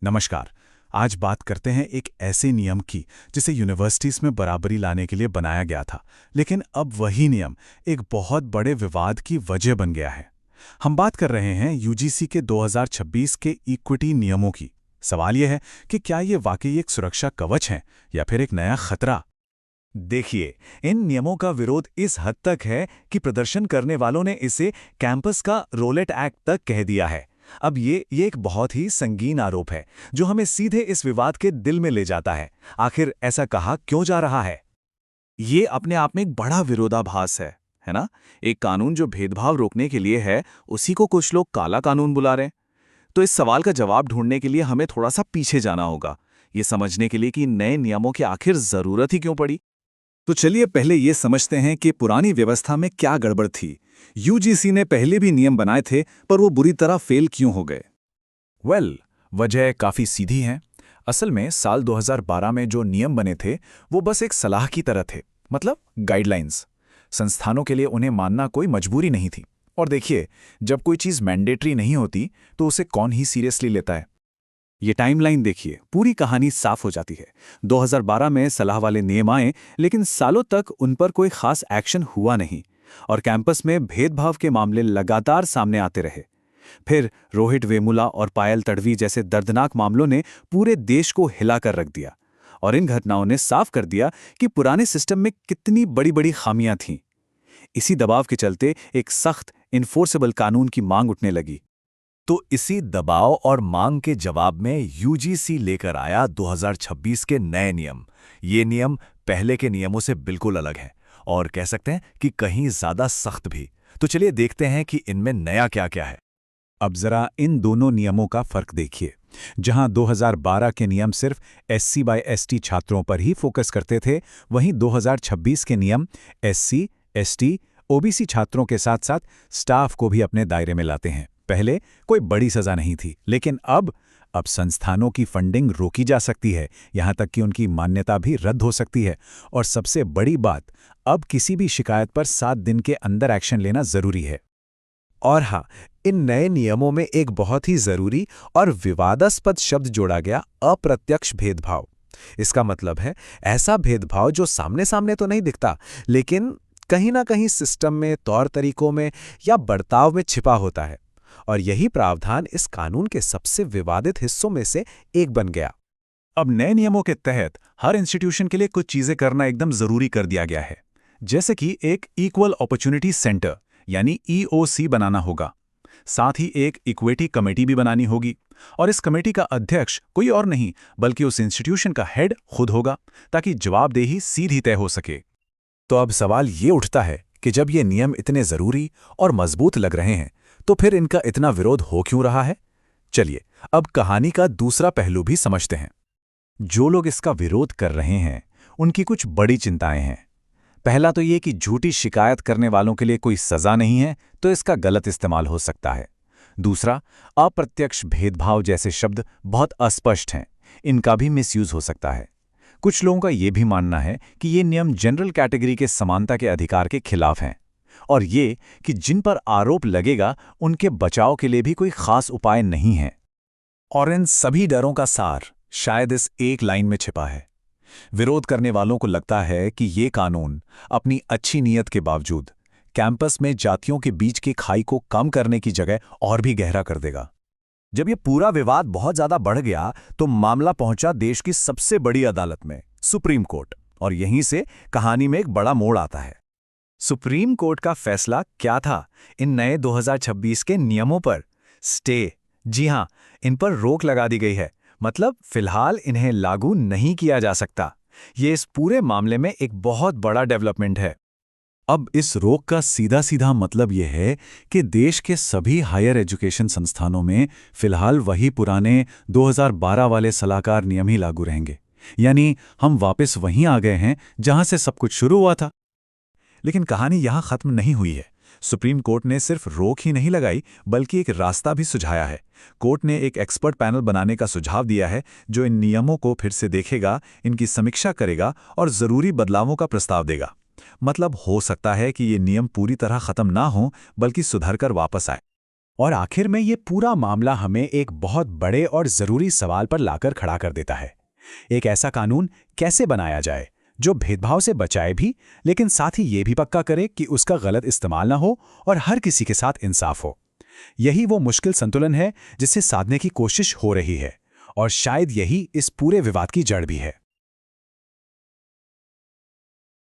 नमस्कार। आज बात करते हैं एक ऐसे नियम की जिसे यूनिवर्सिटीज में बराबरी लाने के लिए बनाया गया था, लेकिन अब वही नियम एक बहुत बड़े विवाद की वजह बन गया है। हम बात कर रहे हैं यूजीसी के 2026 के इक्विटी नियमों की। सवाल यह है कि क्या ये वाकई एक सुरक्षा कवच है या फिर एक नया खतरा। देखिए, इन नियमों का विरोध इस हद तक है कि प्रदर्शन करने वालों ने इसे कैंपस का रोलेट एक्ट तक कह दिया है। अब ये एक बहुत ही संगीन आरोप है, जो हमें सीधे इस विवाद के दिल में ले जाता है। आखिर ऐसा कहा क्यों जा रहा है? ये अपने आप में एक बड़ा विरोधाभास है ना? एक कानून जो भेदभाव रोकने के लिए है, उसी को कुछ लोग काला कानून बुला रहे हैं। तो इस सवाल का जवाब ढूंढने के लिए हमें थोड़ा सा पीछे जाना होगा, ये समझने के लिए कि नए नियमों की आखिर जरूरत ही क्यों पड़ी। तो चलिए पहले ये समझते हैं कि पुरानी व्यवस्था में क्या गड़बड़ थी। यूजीसी ने पहले भी नियम बनाए थे, पर वो बुरी तरह फेल क्यों हो गए? वजह काफ़ी सीधी है। असल में साल 2012 में जो नियम बने थे वो बस एक सलाह की तरह थे, मतलब गाइडलाइंस। संस्थानों के लिए उन्हें मानना कोई मजबूरी नहीं थी। और देखिए, जब कोई चीज़ मैंडेटरी नहीं होती तो उसे कौन ही सीरियसली लेता है। ये टाइमलाइन देखिए, पूरी कहानी साफ हो जाती है। 2012 में सलाह वाले नियम आए, लेकिन सालों तक उन पर कोई खास एक्शन हुआ नहीं और कैंपस में भेदभाव के मामले लगातार सामने आते रहे। फिर रोहित वेमुला और पायल तड़वी जैसे दर्दनाक मामलों ने पूरे देश को हिलाकर रख दिया और इन घटनाओं ने साफ कर दिया कि पुराने सिस्टम में कितनी बड़ी बड़ी खामियां थीं। इसी दबाव के चलते एक सख्त इन्फोर्सेबल कानून की मांग उठने लगी। तो इसी दबाव और मांग के जवाब में यूजीसी लेकर आया 2026 के नए नियम। ये नियम पहले के नियमों से बिल्कुल अलग हैं और कह सकते हैं कि कहीं ज्यादा सख्त भी। तो चलिए देखते हैं कि इनमें नया क्या क्या है। अब जरा इन दोनों नियमों का फर्क देखिए। जहां 2012 के नियम सिर्फ SC बाय ST छात्रों पर ही फोकस करते थे, वहीं 2026 के नियम SC, ST, OBC छात्रों के साथ साथ स्टाफ को भी अपने दायरे में लाते हैं। पहले कोई बड़ी सजा नहीं थी, लेकिन अब संस्थानों की फंडिंग रोकी जा सकती है, यहां तक कि उनकी मान्यता भी रद्द हो सकती है। और सबसे बड़ी बात, अब किसी भी शिकायत पर 7 दिन के अंदर एक्शन लेना जरूरी है। और हाँ, इन नए नियमों में एक बहुत ही जरूरी और विवादास्पद शब्द जोड़ा गया, अप्रत्यक्ष भेदभाव। इसका मतलब है ऐसा भेदभाव जो सामने सामने तो नहीं दिखता, लेकिन कहीं ना कहीं सिस्टम में, तौर तरीकों में या बर्ताव में छिपा होता है। और यही प्रावधान इस कानून के सबसे विवादित हिस्सों में से एक बन गया। अब नए नियमों के तहत हर इंस्टीट्यूशन के लिए कुछ चीजें करना एकदम जरूरी कर दिया गया है, जैसे कि एक इक्वल अपॉर्चुनिटी सेंटर यानी EOC बनाना होगा। साथ ही एक इक्विटी कमेटी भी बनानी होगी और इस कमेटी का अध्यक्ष कोई और नहीं बल्कि उस इंस्टीट्यूशन का हेड खुद होगा, ताकि जवाबदेही सीधी तय हो सके। तो अब सवाल ये उठता है कि जब ये नियम इतने जरूरी और मजबूत लग रहे हैं, तो फिर इनका इतना विरोध हो क्यों रहा है? चलिए अब कहानी का दूसरा पहलू भी समझते हैं। जो लोग इसका विरोध कर रहे हैं, उनकी कुछ बड़ी चिंताएं हैं। पहला तो ये कि झूठी शिकायत करने वालों के लिए कोई सजा नहीं है, तो इसका गलत इस्तेमाल हो सकता है। दूसरा, अप्रत्यक्ष भेदभाव जैसे शब्द बहुत अस्पष्ट हैं, इनका भी मिसयूज हो सकता है। कुछ लोगों का ये भी मानना है कि ये नियम जनरल कैटेगरी के समानता के अधिकार के खिलाफ हैं, और ये कि जिन पर आरोप लगेगा उनके बचाव के लिए भी कोई खास उपाय नहीं है। और इन सभी डरों का सार शायद इस एक लाइन में छिपा है। विरोध करने वालों को लगता है कि ये कानून अपनी अच्छी नीयत के बावजूद कैंपस में जातियों के बीच की खाई को कम करने की जगह और भी गहरा कर देगा। जब ये पूरा विवाद बहुत ज्यादा बढ़ गया, तो मामला पहुंचा देश की सबसे बड़ी अदालत में, सुप्रीम कोर्ट। और यहीं से कहानी में एक बड़ा मोड़ आता है। सुप्रीम कोर्ट का फैसला क्या था इन नए 2026 के नियमों पर? स्टे। जी हां, इन पर रोक लगा दी गई है, मतलब फिलहाल इन्हें लागू नहीं किया जा सकता। ये इस पूरे मामले में एक बहुत बड़ा डेवलपमेंट है। अब इस रोक का सीधा सीधा मतलब यह है कि देश के सभी हायर एजुकेशन संस्थानों में फिलहाल वही पुराने 2012 वाले सलाहकार नियम ही लागू रहेंगे। यानी हम वापस वहीं आ गए हैं जहां से सब कुछ शुरू हुआ था। लेकिन कहानी यहां खत्म नहीं हुई है। सुप्रीम कोर्ट ने सिर्फ रोक ही नहीं लगाई, बल्कि एक रास्ता भी सुझाया है। कोर्ट ने एक एक्सपर्ट पैनल बनाने का सुझाव दिया है, जो इन नियमों को फिर से देखेगा, इनकी समीक्षा करेगा और जरूरी बदलावों का प्रस्ताव देगा। मतलब हो सकता है कि ये नियम पूरी तरह खत्म ना हो, बल्कि सुधरकर वापस आए। और आखिर में ये पूरा मामला हमें एक बहुत बड़े और ज़रूरी सवाल पर लाकर खड़ा कर देता है। एक ऐसा कानून कैसे बनाया जाए जो भेदभाव से बचाए भी, लेकिन साथ ही ये भी पक्का करे कि उसका गलत इस्तेमाल ना हो और हर किसी के साथ इंसाफ हो। यही वो मुश्किल संतुलन है जिसे साधने की कोशिश हो रही है, और शायद यही इस पूरे विवाद की जड़ भी है।